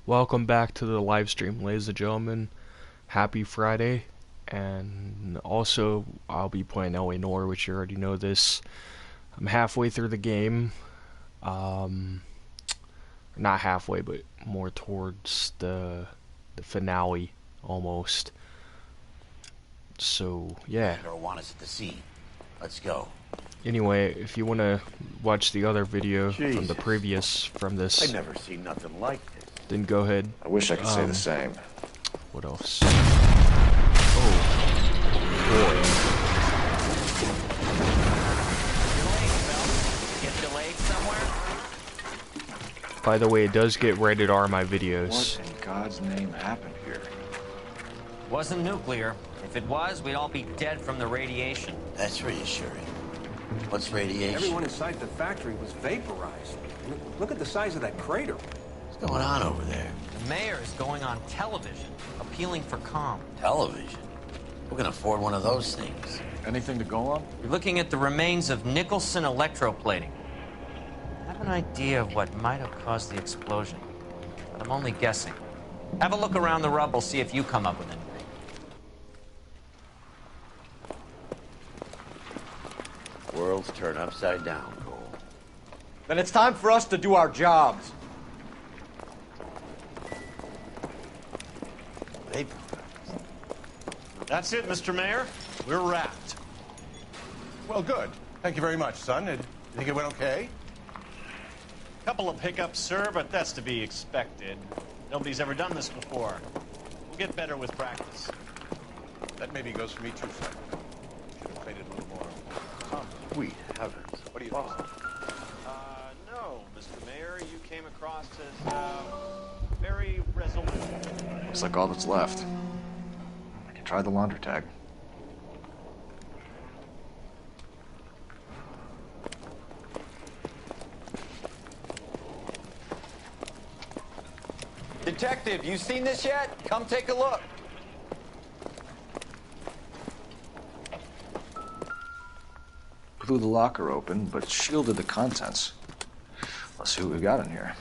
Welcome back to the live stream, ladies and gentlemen. Happy Friday. And also, I'll be playing LA Noire, which you already know this. I'm halfway through the game. Not halfway, but more towards the finale, almost. So, yeah. Or want us at the scene. Let's go. Anyway, if you want to watch the other video from Jesus. the previous, from this, I've never seen nothing like this. then go ahead. I wish I could say the same. What else? Oh, boy. Get delayed somewhere? By the way, it does get rated R, my videos. What in God's name happened here? Wasn't nuclear. If it was, we'd all be dead from the radiation. That's reassuring. What's radiation? Everyone inside the factory was vaporized. Look at the size of that crater. What's going on over there? The mayor is going on television, appealing for calm. Television? Who can afford one of those things? Anything to go on? You're looking at the remains of Nicholson electroplating. I have an idea of what might have caused the explosion, but I'm only guessing. Have a look around the rubble, see if you come up with anything. Worlds turn upside down, Cole. Then it's time for us to do our jobs. That's it, Mr. Mayor. We're wrapped. Well, good. Thank you very much, son. You think it went okay? Couple of hiccups, sir, but that's to be expected. Nobody's ever done this before. We'll get better with practice. That maybe goes for me too, son. Should have played it a little more. Sweet heavens. What do you think? No, Mr. Mayor, you came across as, very resolute. Looks like all that's left. I can try the laundry tag. Detective, you seen this yet? Come take a look. Blew the locker open, but shielded the contents. Let's see what we got in here.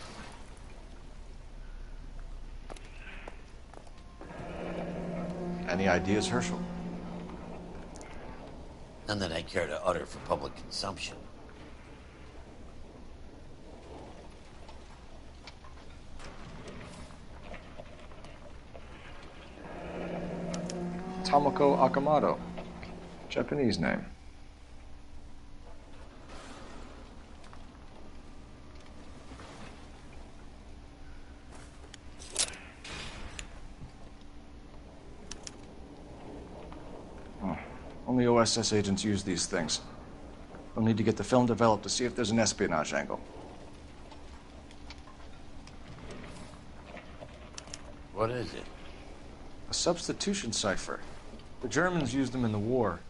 Any ideas, Herschel? None that I care to utter for public consumption. Tomoko Akamoto. Japanese name. Only OSS agents use these things. We'll need to get the film developed to see if there's an espionage angle. What is it? A substitution cipher. The Germans used them in the war.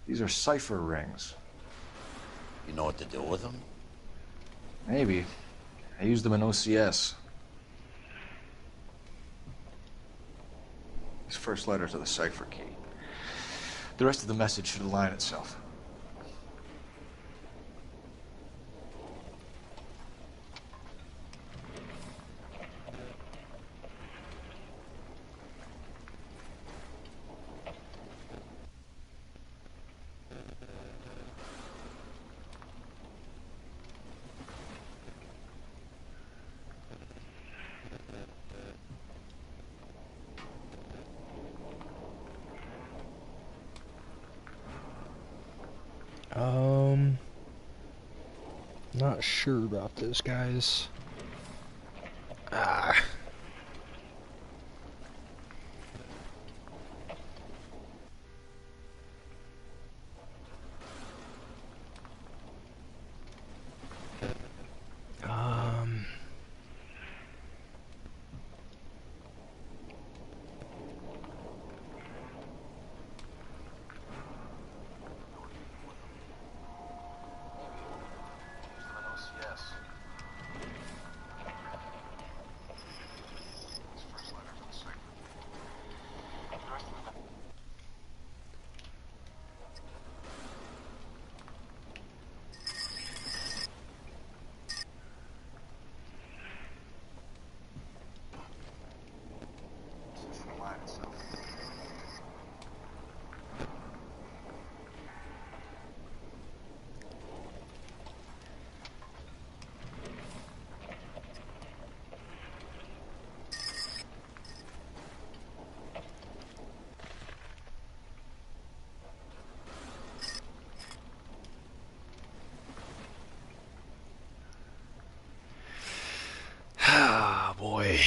These are cipher rings. You know what to do with them? Maybe. I used them in OCS. These first letters are the cipher key. The rest of the message should align itself. Not sure about this, guys. Ah. boy.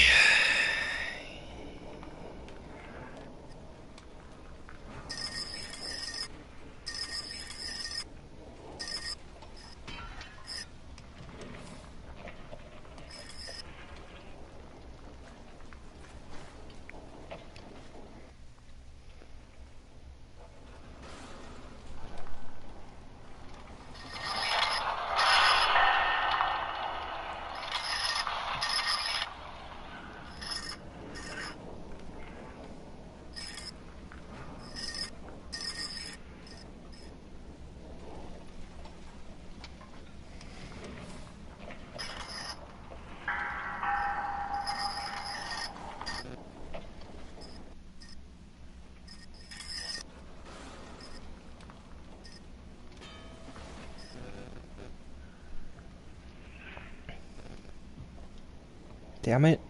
Damn it.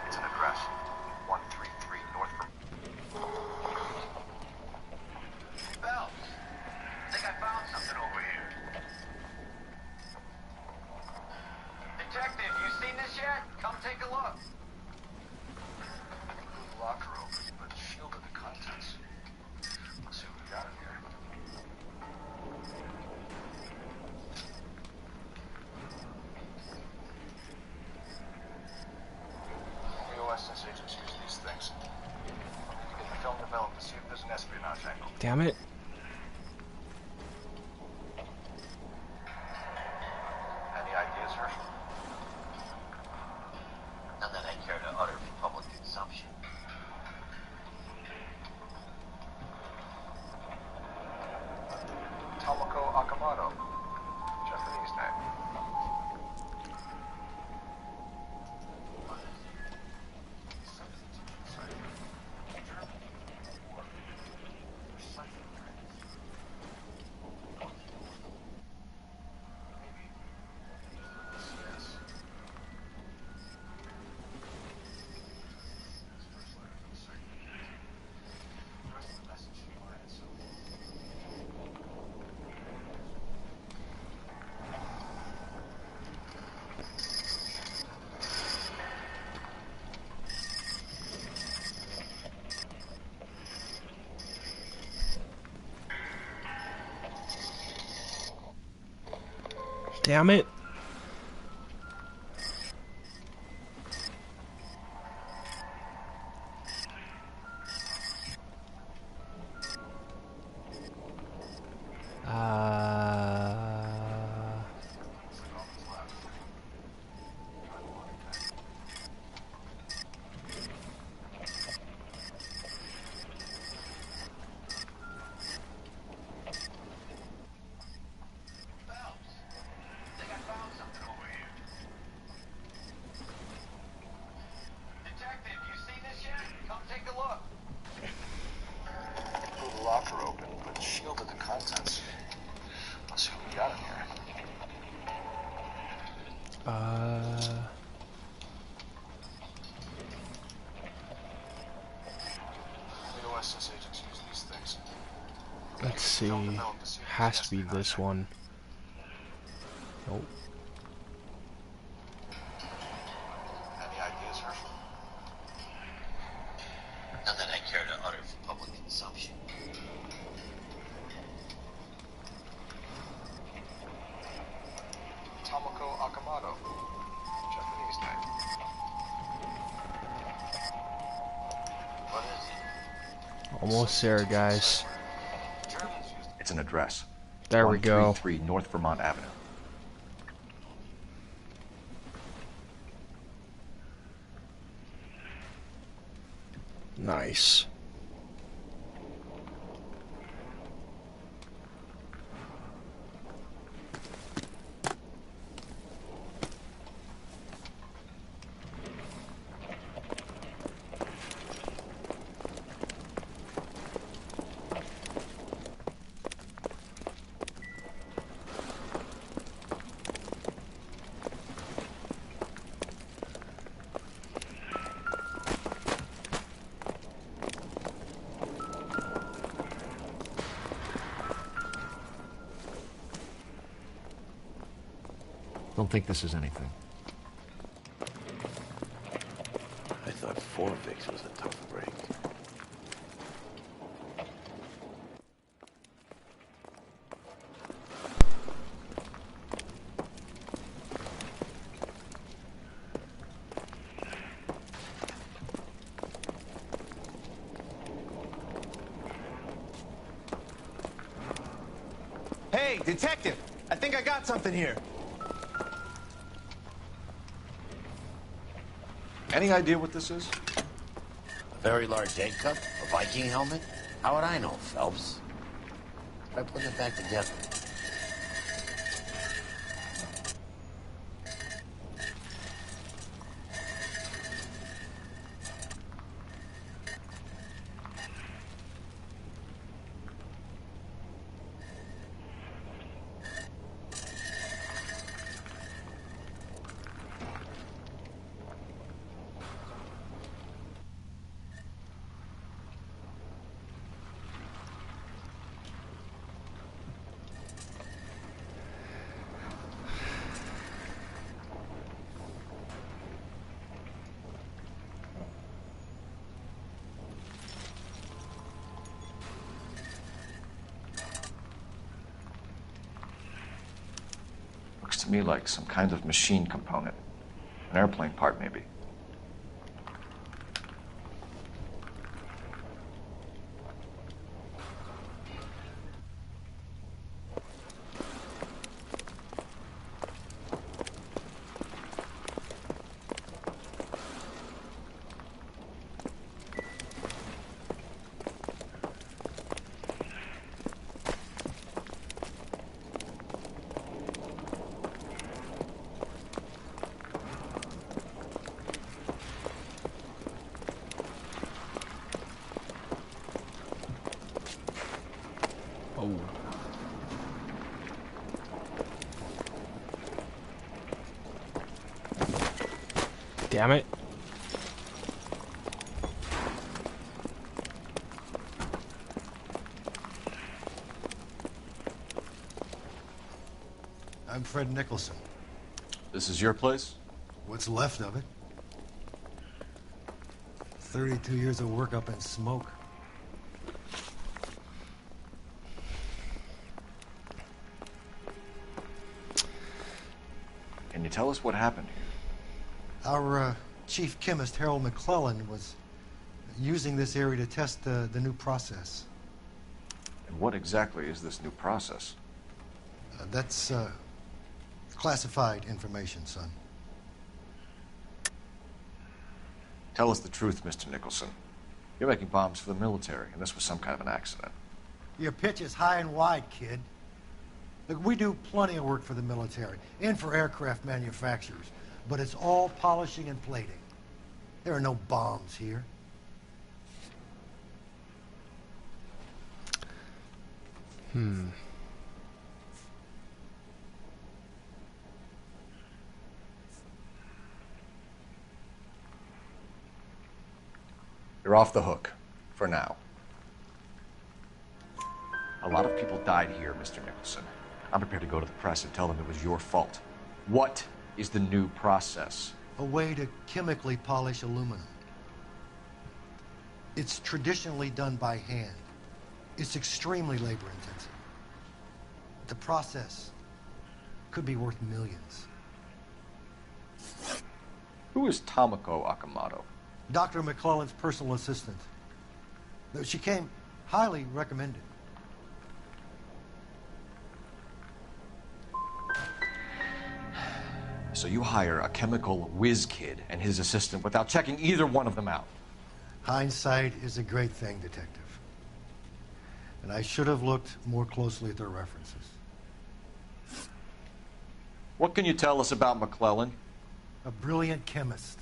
It's an address. 133 North from... Bells! I think I found something over here. Detective, you seen this yet? Come take a look. Locker open, but shielded the contents. Let's see what we got in here. Since agents use these things. We need to get the film developed to see if there's an espionage angle. Damn it. Any ideas, Herschel? None that I care to utter for public consumption. Tomoko Akamoto. Japanese name. Damn it. Locker open, but shielded the contents. Let's see what we got in here. USS agents use these things. Let's see. Has to be this one. Nope. Any ideas, Herschel? None that I care to utter for public consumption. Tomoko Akamoto. Japanese name. What is it? Almost there, guys. It's an address. There we go. 133 North Vermont Avenue. Nice. Don't think this is anything. I thought Forvix was a tough break. Hey, detective! I think I got something here. Any idea what this is? A very large egg cup? A Viking helmet? How would I know, Phelps? Try putting it back together. Looks to me like some kind of machine component. An airplane part, maybe. Oh. Damn it. I'm Fred Nicholson. This is your place? What's left of it? 32 years of work up in smoke. Can you tell us what happened here? Our chief chemist, Harold McClellan, was using this area to test the new process. And what exactly is this new process? That's classified information, son. Tell us the truth, Mr. Nicholson. You're making bombs for the military, and this was some kind of an accident. Your pitch is high and wide, kid. Look, we do plenty of work for the military and for aircraft manufacturers, but it's all polishing and plating. There are no bombs here. You're off the hook, for now. A lot of people died here, Mr. Nicholson. I'm prepared to go to the press and tell them it was your fault. What is the new process? A way to chemically polish aluminum. It's traditionally done by hand. It's extremely labor intensive. The process could be worth millions. Who is Tomoko Akamoto? Dr. McClellan's personal assistant. She came highly recommended. So you hire a chemical whiz kid and his assistant without checking either one of them out. Hindsight is a great thing, detective. And I should have looked more closely at their references. What can you tell us about McClellan? A brilliant chemist.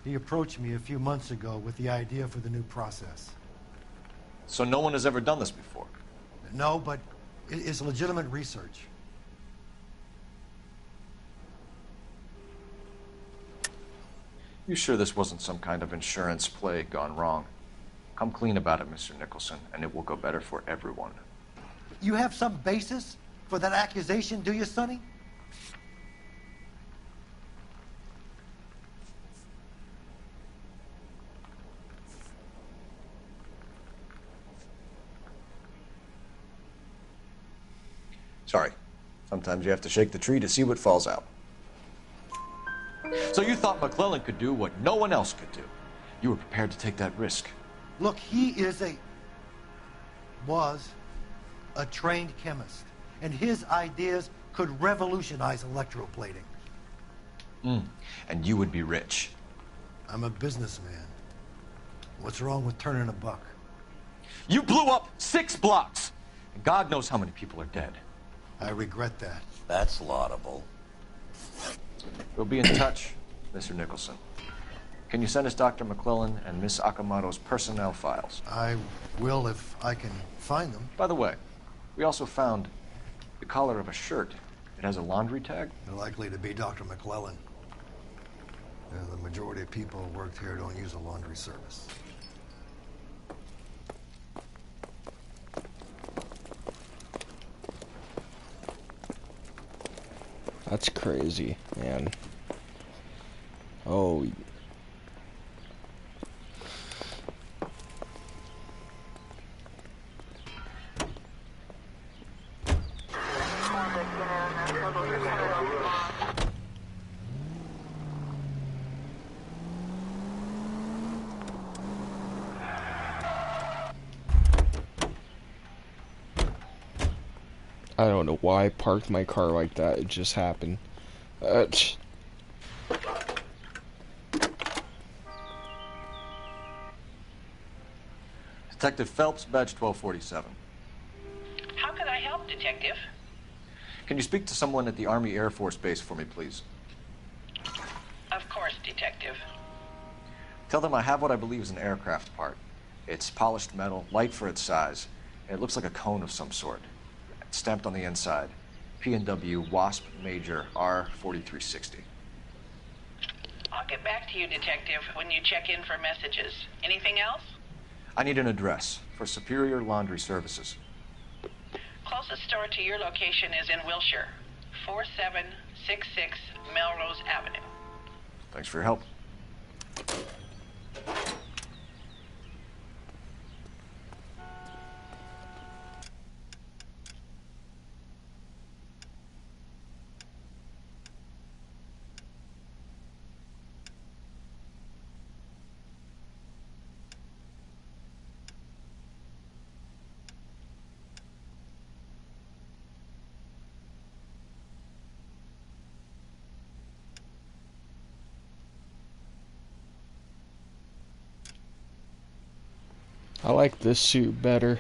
He approached me a few months ago with the idea for the new process. So no one has ever done this before? No, but it's legitimate research. You sure this wasn't some kind of insurance play gone wrong? Come clean about it, Mr. Nicholson, and it will go better for everyone. You have some basis for that accusation, do you, Sonny? Sorry. Sometimes you have to shake the tree to see what falls out. So you thought McClellan could do what no one else could do. You were prepared to take that risk. Look, he was a trained chemist, and his ideas could revolutionize electroplating. And you would be rich. I'm a businessman. What's wrong with turning a buck? You blew up 6 blocks! And God knows how many people are dead. I regret that. That's laudable. We'll be in touch, Mr. Nicholson. Can you send us Dr. McClellan and Miss Akamoto's personnel files? I will if I can find them. By the way, we also found the collar of a shirt. It has a laundry tag. They're likely to be Dr. McClellan. The majority of people who work here don't use a laundry service. That's crazy, man. Oh. I don't know why I parked my car like that. It just happened. Detective Phelps, badge 1247. How can I help, Detective? Can you speak to someone at the Army Air Force Base for me, please? Of course, Detective. Tell them I have what I believe is an aircraft part. It's polished metal, light for its size, and it looks like a cone of some sort. It's stamped on the inside. P&W Wasp Major R4360. I'll get back to you, Detective, when you check in for messages. Anything else? I need an address for Superior Laundry Services. Closest store to your location is in Wilshire, 4766 Melrose Avenue. Thanks for your help. I like this suit better.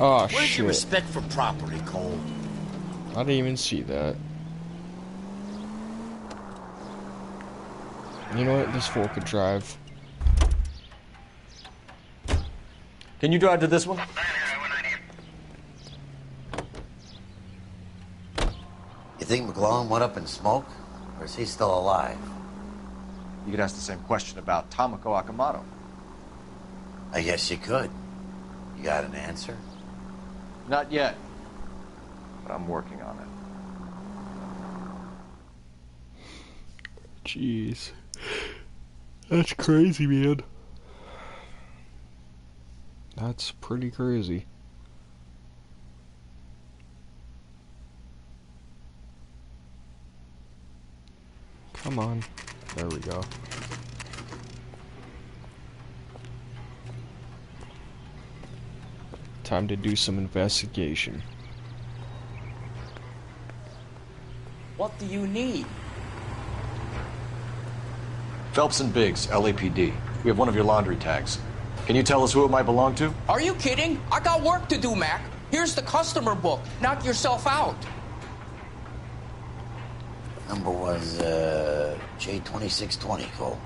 Oh, Where's shit. your respect for property, Cole? I didn't even see that. You know what? This fool could drive. Can you drive to this one? You think McClellan went up in smoke? Or is he still alive? You could ask the same question about Tomoko Akamoto. I guess you could. You got an answer? Not yet. But I'm working on it. Jeez. That's crazy, man. That's pretty crazy. Come on. There we go. Time to do some investigation. What do you need? Phelps and Biggs, LAPD. We have one of your laundry tags. Can you tell us who it might belong to? Are you kidding? I got work to do, Mac. Here's the customer book. Knock yourself out. Number was, J2620, Cole.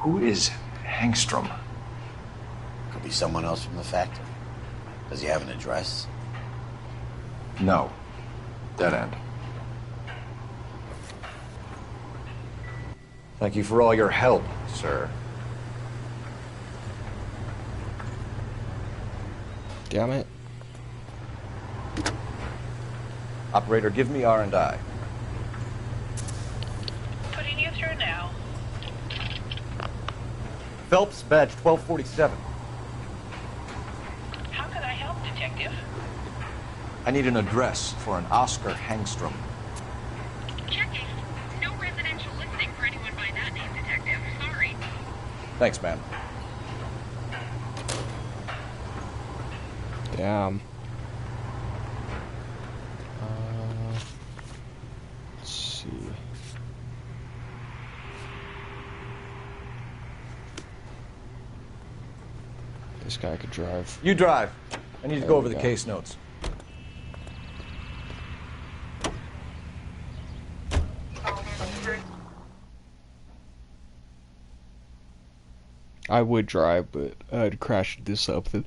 Who is Hangstrom? Could be someone else from the factory. Does he have an address? No. Dead end. Thank you for all your help, sir. Damn it. Operator, give me R&I. Putting you through now. Phelps, badge 1247. How can I help, Detective? I need an address for an Oscar Hangstrom. Checking. No residential listing for anyone by that name, Detective. Sorry. Thanks, ma'am. Damn. Let's see. This guy could drive. You drive. I need to go over the case notes. I would drive, but I'd crash into something.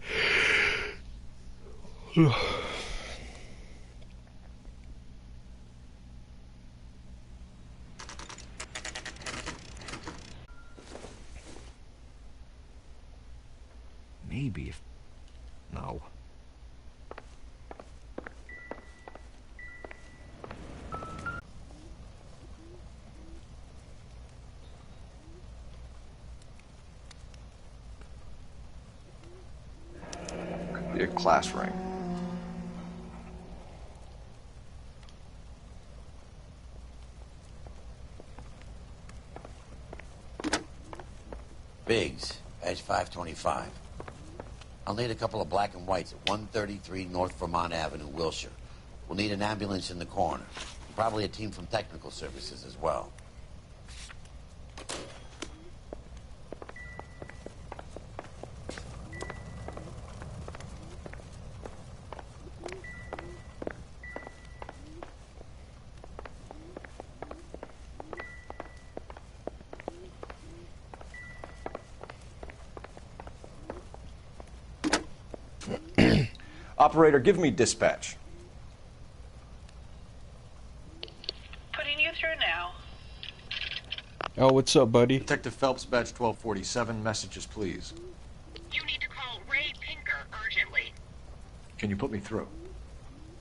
Maybe if... No. Could be a class ring. Biggs, edge 525. I'll need a couple of black and whites at 133 North Vermont Avenue, Wilshire. We'll need an ambulance in the corner. Probably a team from technical services as well. Operator, give me dispatch. Putting you through now. Oh, what's up, buddy? Detective Phelps, badge 1247. Messages, please. You need to call Ray Pinker urgently. Can you put me through?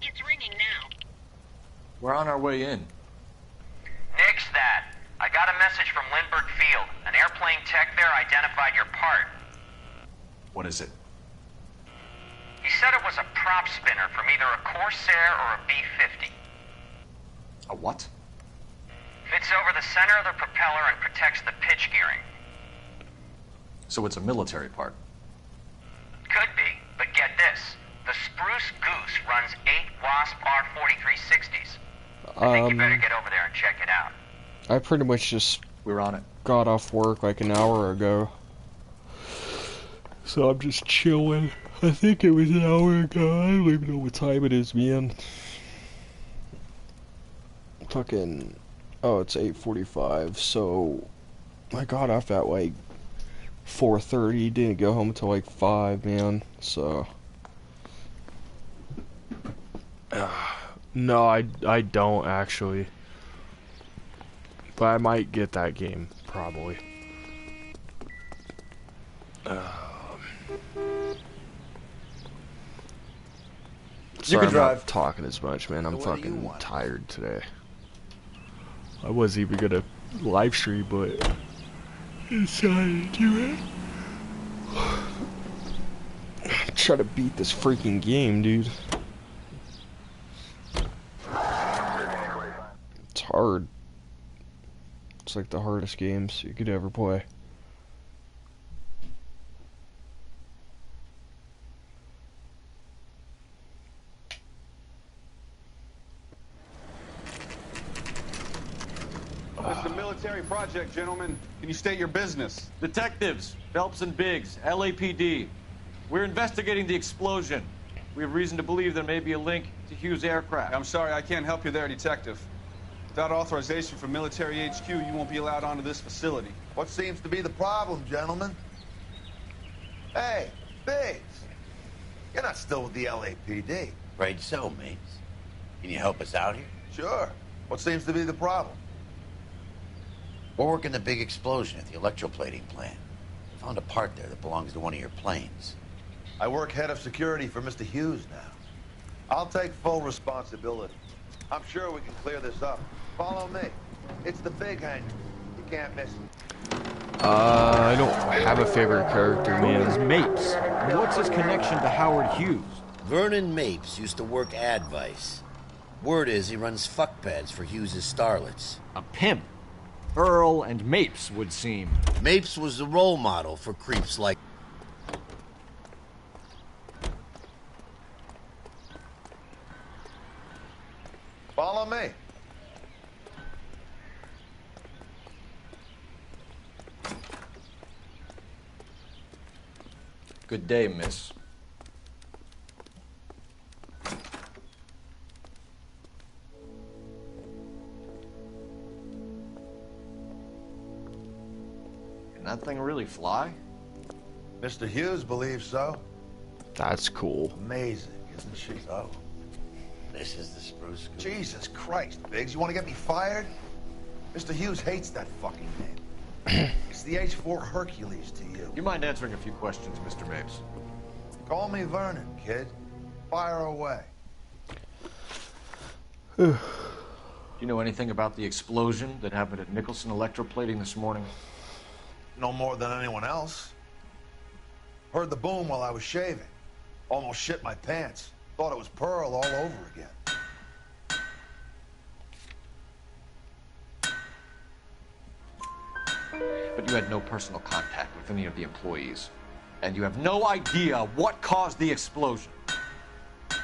It's ringing now. We're on our way in. Nix that. I got a message from Lindbergh Field. An airplane tech there identified your part. What is it? He said it was a prop spinner from either a Corsair or a B-50. A what? Fits over the center of the propeller and protects the pitch gearing. So it's a military part. Could be, but get this. The Spruce Goose runs 8 Wasp R-4360s. I think you better get over there and check it out. I pretty much just We're on it. got off work like an hour ago. So I'm just chilling. I think it was an hour ago. I don't even know what time it is, man. Fucking... Oh, it's 8:45, so... I got off at like 4:30, didn't go home until like 5, man, so... No, I don't, actually. But I might get that game, probably. Sorry, can drive. I'm not talking as much, man. I'm So what do you fucking want? tired today. I wasn't even gonna live stream, but decided to do it. Try to beat this freaking game, dude. It's hard. It's like the hardest games you could ever play. This is a military project, gentlemen. Can you state your business? Detectives, Phelps and Biggs, LAPD. We're investigating the explosion. We have reason to believe there may be a link to Hughes' aircraft. I'm sorry, I can't help you there, detective. Without authorization from military HQ, you won't be allowed onto this facility. What seems to be the problem, gentlemen? Hey, Biggs. You're not still with the LAPD. Afraid so, mates. Can you help us out here? Sure. What seems to be the problem? We're working the big explosion at the electroplating plant. We found a part there that belongs to one of your planes. I work head of security for Mr. Hughes now. I'll take full responsibility. I'm sure we can clear this up. Follow me. It's the big hangar. You can't miss it. I don't have a favorite character, man. Who is Mapes? And what's his connection to Howard Hughes? Vernon Mapes used to work Advice. Word is he runs fuck pads for Hughes' starlets. A pimp. Earl and Mapes would seem. Mapes was the role model for creeps like... Follow me. Good day, miss. Can that thing really fly? Mr. Hughes believes so. That's cool. Amazing, isn't she? Oh, this is the spruce scoop. Jesus Christ, Biggs. You want to get me fired? Mr. Hughes hates that fucking name. It's the H-4 Hercules to you. You mind answering a few questions, Mr. Mapes? Call me Vernon, kid. Fire away. Do you know anything about the explosion that happened at Nicholson Electroplating this morning? No more than anyone else. Heard the boom while I was shaving. Almost shit my pants. Thought it was Pearl all over again. But you had no personal contact with any of the employees. And you have no idea what caused the explosion.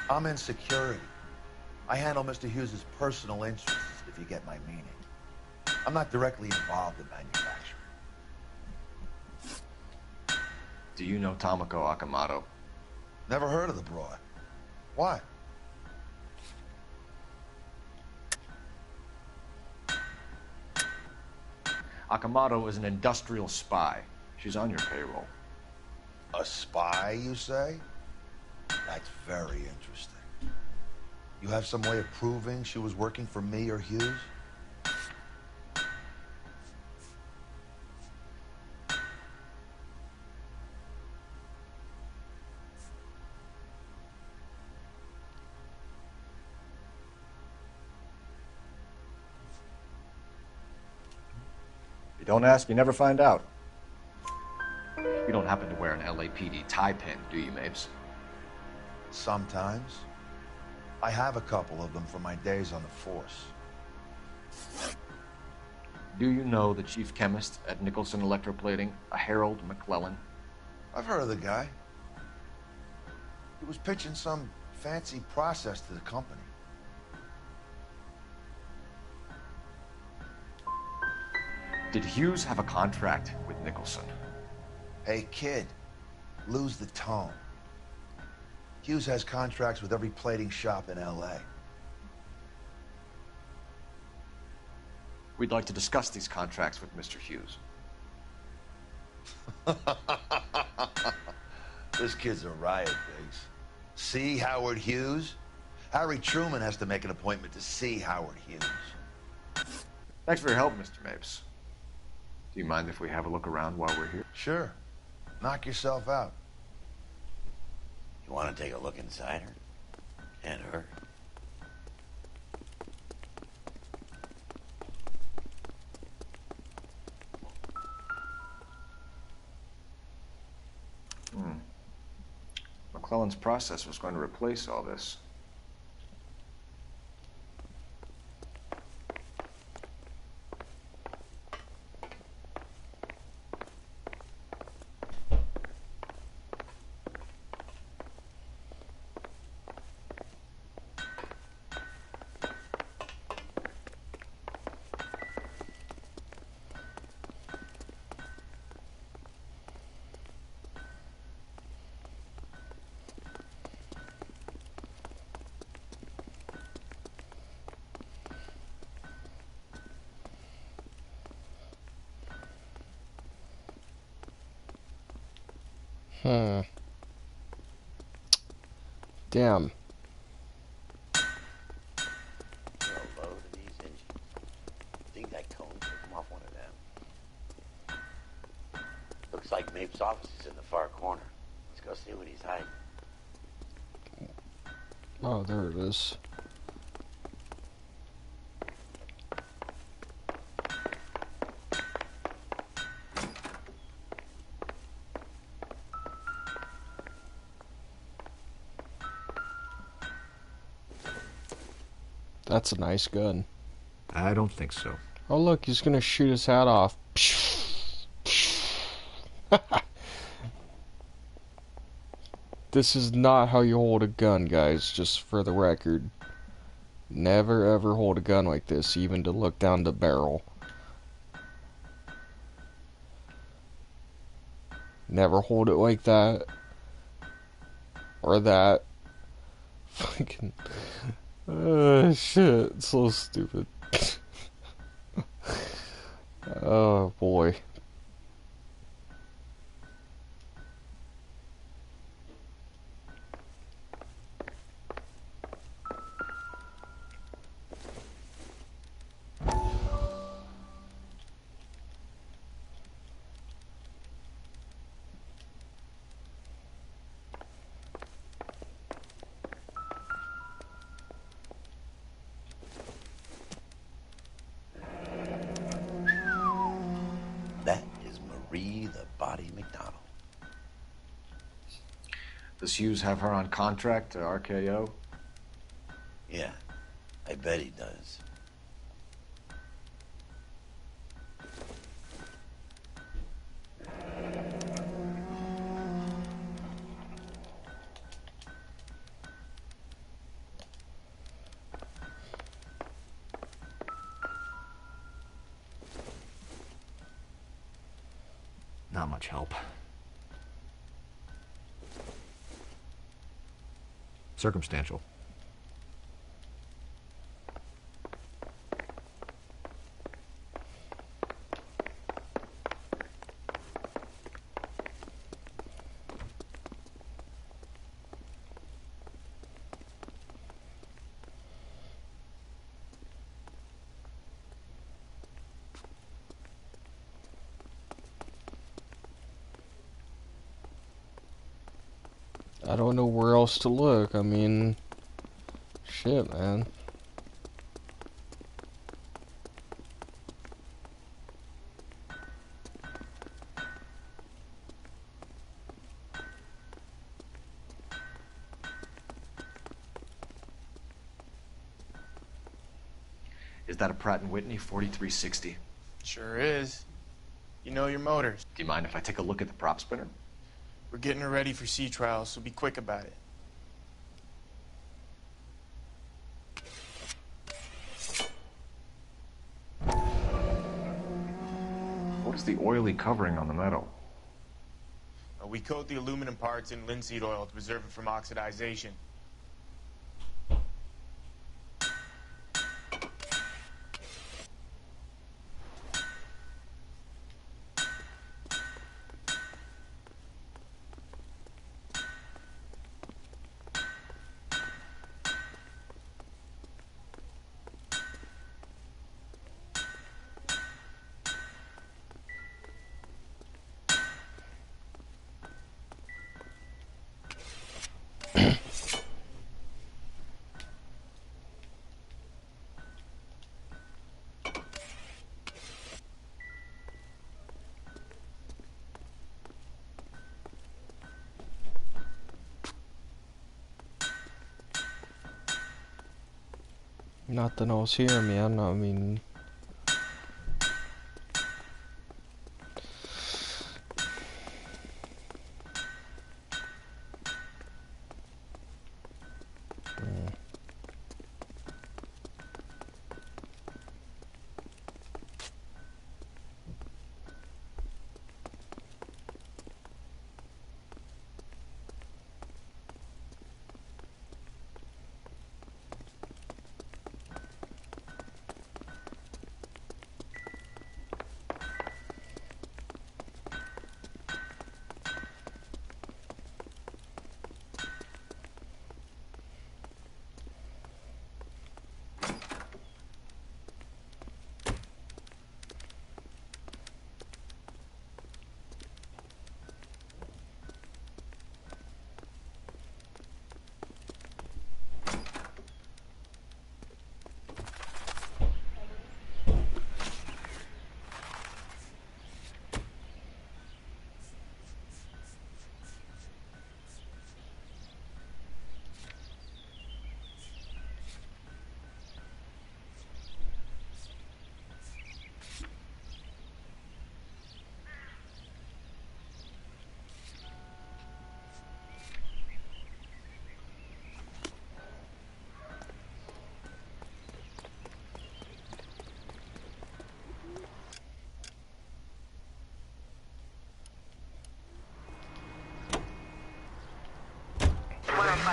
I'm in security. I handle Mr. Hughes' personal interests, if you get my meaning. I'm not directly involved in manufacturing. Do you know Tomoko Akamoto? Never heard of the broad. Why? Akamoto is an industrial spy. She's on your payroll. A spy, you say? That's very interesting. You have some way of proving she was working for me or Hughes? You don't ask, you never find out. You don't happen to wear an LAPD tie pin, do you, Mapes? Sometimes. I have a couple of them from my days on the force. Do you know the chief chemist at Nicholson Electroplating, a Harold McClellan? I've heard of the guy. He was pitching some fancy process to the company. Did Hughes have a contract with Nicholson? Hey, kid, lose the tone. Hughes has contracts with every plating shop in L.A. We'd like to discuss these contracts with Mr. Hughes. This kid's a riot, Biggs. See Howard Hughes? Harry Truman has to make an appointment to see Howard Hughes. Thanks for your help, Mr. Mapes. Do you mind if we have a look around while we're here? Sure. Knock yourself out. You want to take a look inside her? And her? McClellan's process was going to replace all this. Hmm. Damn. Real low to these engines. Think that cone could come off one of them. Looks like Mape's office is in the far corner. Let's go see what he's hiding. Oh, there it is. That's a nice gun. I don't think so. Oh look, he's gonna shoot his hat off. This is not how you hold a gun, guys, just for the record. Never ever hold a gun like this, even to look down the barrel. Never hold it like that. Or that. Fucking... shit, so stupid. Oh boy. That is Marie the Body McDonald. Does Hughes have her on contract to RKO? Yeah, I bet he does. Not much help. Circumstantial. I don't know where else to look. I mean, shit, man. Is that a Pratt & Whitney 4360? Sure is. You know your motors. Do you mind if I take a look at the prop spinner? We're getting her ready for sea trials, so be quick about it. What is the oily covering on the metal? We coat the aluminum parts in linseed oil to preserve it from oxidization. Nothing else here, man. I mean...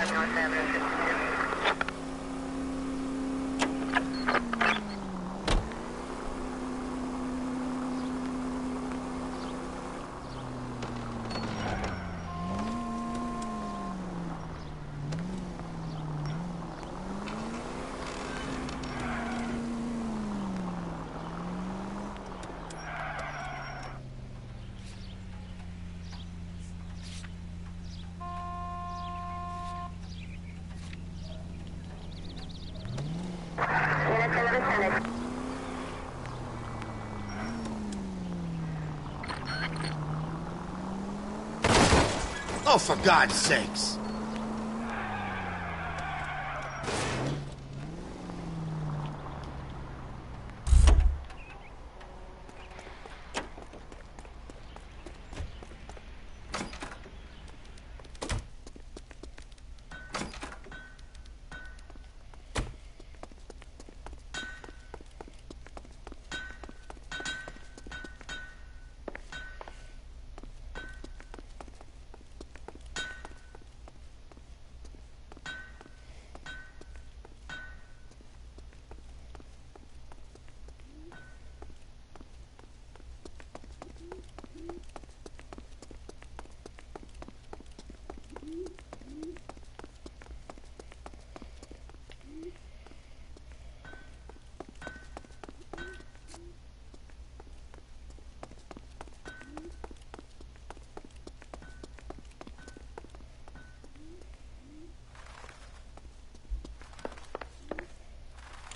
5 North Avenue 52. Units in the vicinity. Oh, for God's sakes!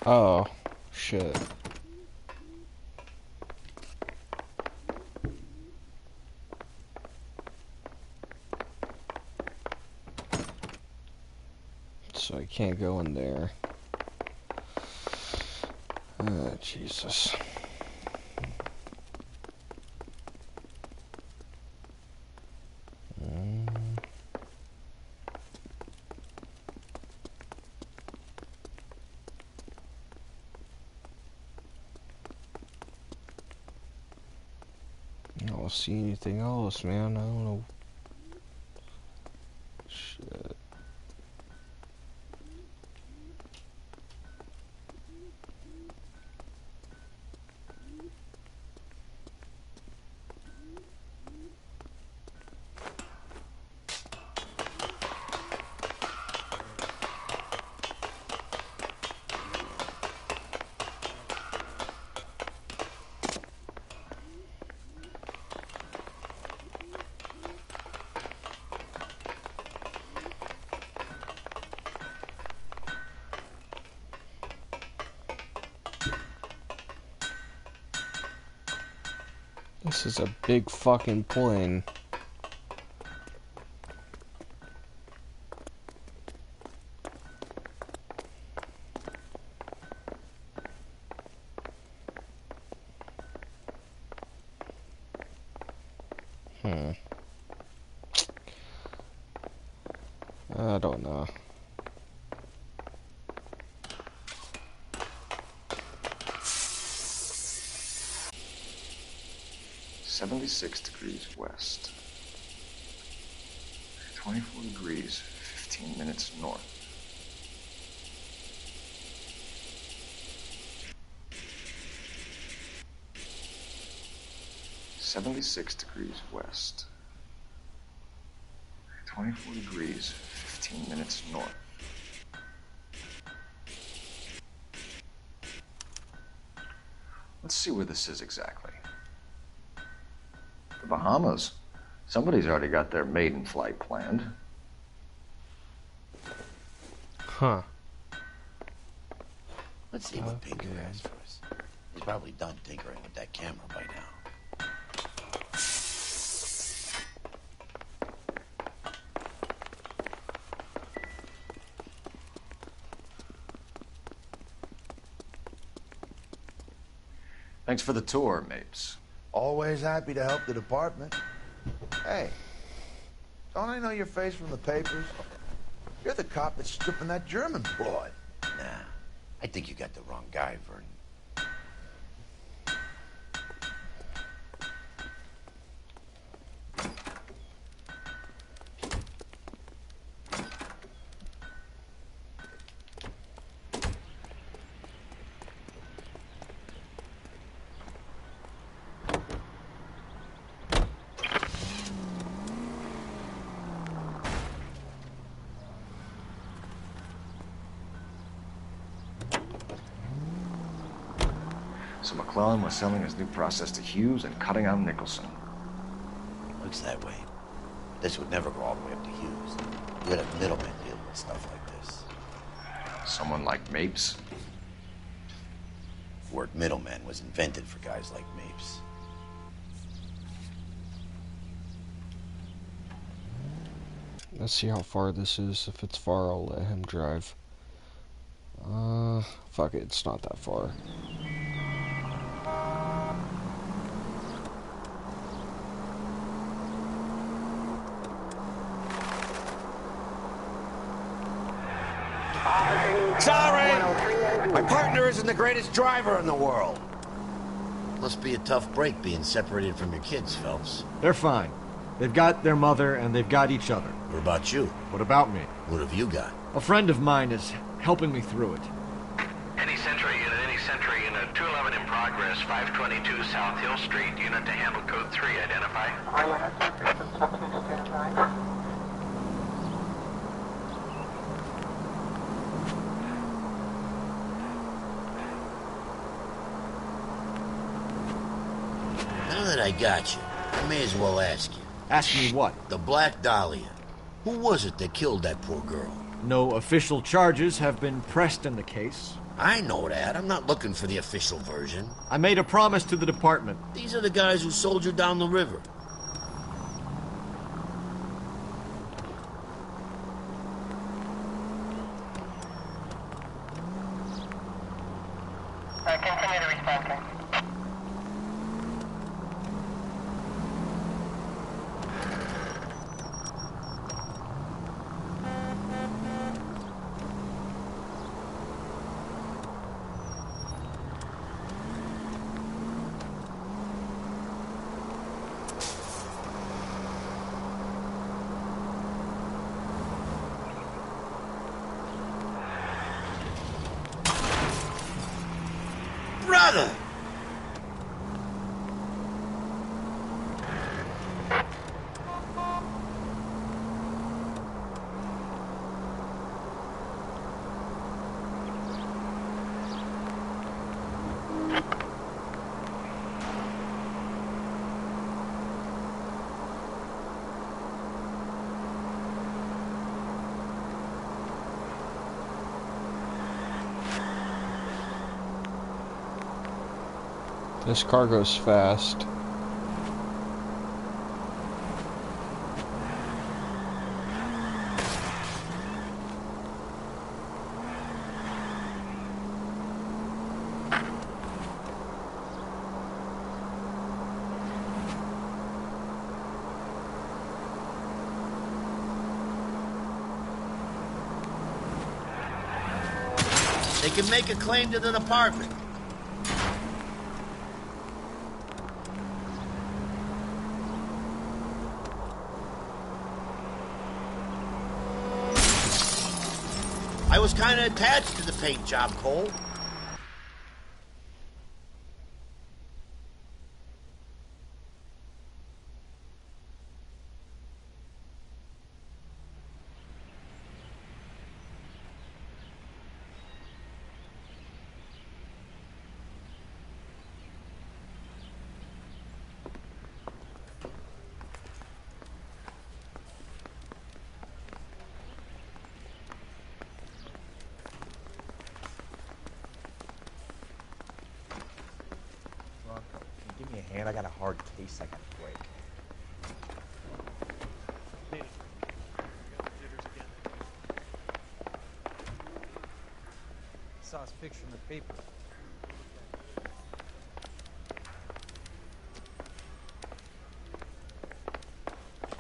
Oh, shit. So I can't go in there. Oh, Jesus. I don't see anything else, man. I don't know. Shit. This is a big fucking plane. I don't know. .6 west. 24 degrees, 15 minutes north. .6 west. 24 degrees, 15 minutes north. Let's see where this is exactly. The Bahamas. Somebody's already got their maiden flight planned. Huh. Let's see what Pinker has for us. He's probably done tinkering with that camera by now. Thanks for the tour, Mapes. Always happy to help the department. Hey, don't I know your face from the papers? You're the cop that's stripping that German broad. Nah, I think you got the wrong guy, Vernon. So McClellan was selling his new process to Hughes and cutting out Nicholson. Looks that way. This would never go all the way up to Hughes. You had a middleman dealing with stuff like this. Someone like Mapes? The word middleman was invented for guys like Mapes. Let's see how far this is. If it's far, I'll let him drive. Fuck it, it's not that far. Sorry! My partner isn't the greatest driver in the world. Must be a tough break being separated from your kids, Phelps. They're fine. They've got their mother and they've got each other. What about you? What about me? What have you got? A friend of mine is helping me through it. Any Sentry unit, 211 in progress, 522 South Hill Street, unit to handle code 3, identify. Now that I got you, I may as well ask you. Ask me what? The Black Dahlia. Who was it that killed that poor girl? No official charges have been pressed in the case. I know that. I'm not looking for the official version. I made a promise to the department. These are the guys who sold you down the river. Continue to respond, sir. Brother! This car goes fast. They can make a claim to the department. I was kind of attached to the paint job, Cole. Give me a hand. I got a hard case I got to break. Saw his picture in the paper.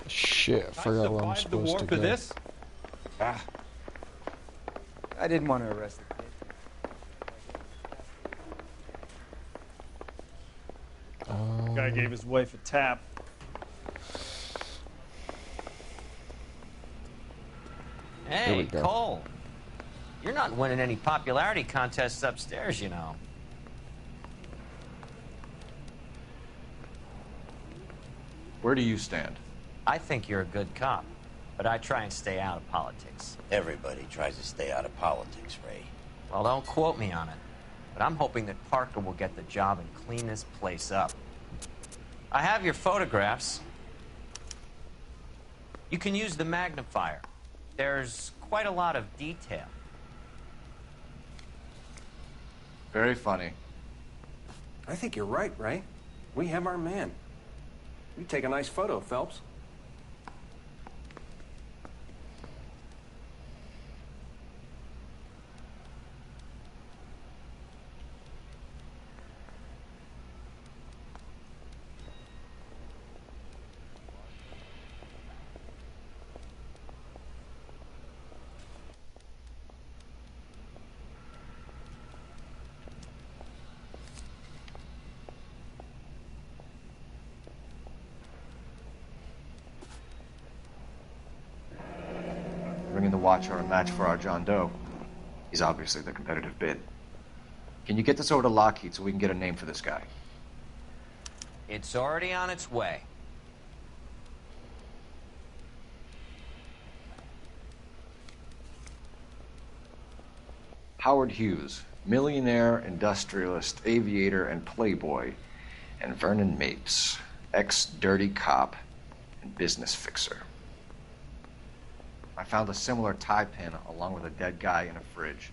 Shit, I forgot where I'm supposed to go. This? Ah. I didn't want to arrest the kid. Guy gave his wife a tap. Hey, Cole. You're not winning any popularity contests upstairs, you know. Where do you stand? I think you're a good cop, but I try and stay out of politics. Everybody tries to stay out of politics, Ray. Well, don't quote me on it, but I'm hoping that Parker will get the job and clean this place up. I have your photographs. You can use the magnifier. There's quite a lot of detail. Very funny. I think you're right, Ray. We have our man. You take a nice photo, Phelps. Bringing the Watcher a match for our John Doe. He's obviously the competitive bid. Can you get this over to Lockheed so we can get a name for this guy? It's already on its way. Howard Hughes, millionaire, industrialist, aviator, and playboy. And Vernon Mapes, ex-dirty cop and business fixer. I found a similar tie pin along with a dead guy in a fridge.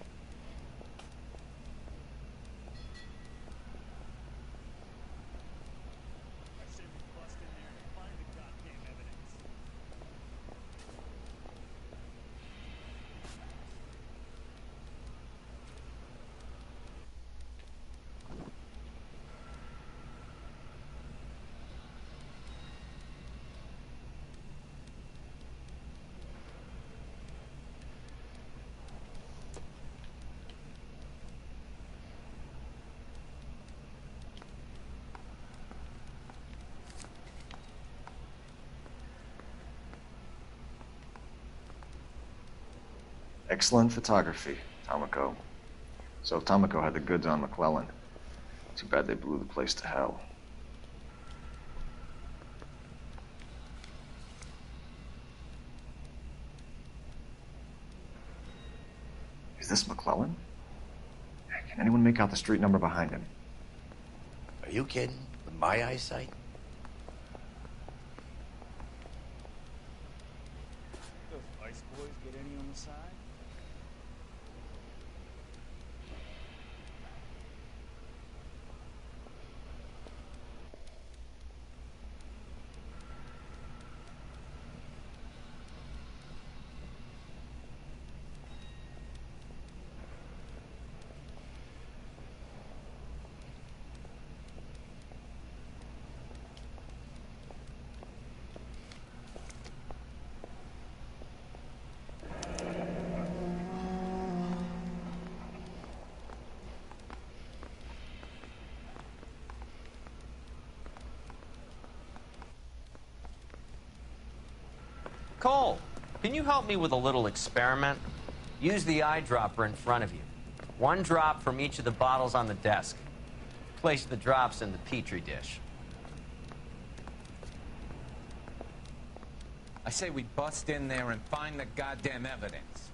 Excellent photography, Tomoko. So Tomoko had the goods on McClellan. Too bad they blew the place to hell. Is this McClellan? Can anyone make out the street number behind him? Are you kidding? With my eyesight? Those Vice boys get any on the side? Cole, can you help me with a little experiment? Use the eyedropper in front of you. One drop from each of the bottles on the desk. Place the drops in the Petri dish. I say we bust in there and find the goddamn evidence.